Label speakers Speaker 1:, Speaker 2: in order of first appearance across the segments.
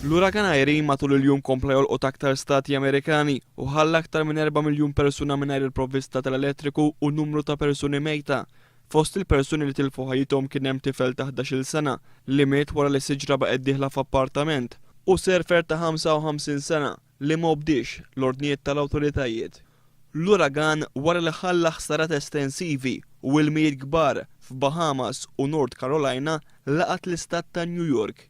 Speaker 1: L-uragan Irene matul il-jum kompla jolqot aktar stati Amerikani u ħalla aktar minn 4 miljun persuna mingħajr il-provvista tal-elettriku u numru ta' persuni mejta. Fost il-persuni li tilfu ħajjithom kien hemm tifel ta' 11-il sena li miet wara li siġra baqgħet dieħla f'appartament u serfer ta' 55 sena li ma bdiex l-ordnijiet tal-awtoritajiet. L-uragan wara li ħalla ħsarat estensivi u ilmijiet kbar f'Bahamas u North Carolina laqat l-istat ta' New York.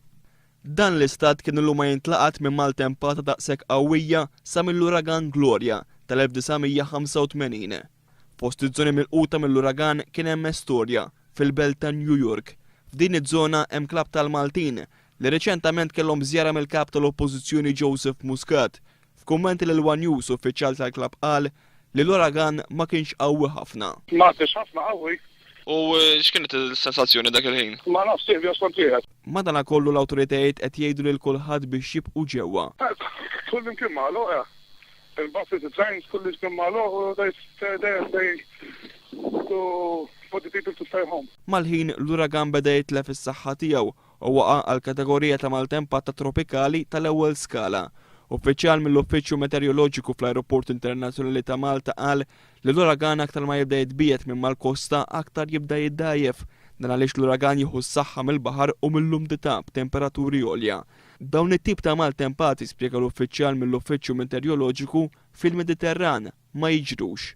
Speaker 1: Dan l-istat kien illu ma jintlaqat minn maltempata daqshekk qawwija sa mill-uragan Gloria tal-1985. Fost iż-żoni milquta mill-uragan kien hemm Astoria fil-belt ta' New York. F'din iż-żona hemm klabb tal-Maltin li reċentament kellhom żjara mill-kap tal-Oppożizzjoni Joseph Muscat. F'kummenti lil One News uffiċjal tal-klabb qal li l-uragan ma kienx qawwi ħafna.
Speaker 2: Ma kienx ħafna qawwi.
Speaker 3: U x'kienet il-sensazzjoni dak il-ħin?
Speaker 2: Ma nafx sejbi oskontijiet.
Speaker 1: Madankollu l-awtoritajiet qed jgħidu lil kulħadd biex jibqgħu ġewwa.
Speaker 2: Kull imkien magħluq, il-buses, il-trains, kull imkien magħluq, they for the people to stay home.
Speaker 1: Mal-ħin l-uragan beda jitlef is-saħħa tiegħu u waqa' għal kategorija ta' maltempata tropikali tal-ewwel skala. Uffiċjal mill-Uffiċċju Meteoroloġiku fl-Ajruport Internazzjonali ta' Malta qal li l-uragan aktar ma jibda jitbiet minn mal-kosta aktar jibda jiddajjef dan għaliex l-uragan jieħu s-saħħa mill-baħar u mill-umdità b'temperaturi għolja. Dawn it-tip ta' maltempati spjega l-uffiċjal mill-Uffiċċju Meteoroloġiku fil-Mediterran ma jiġrux.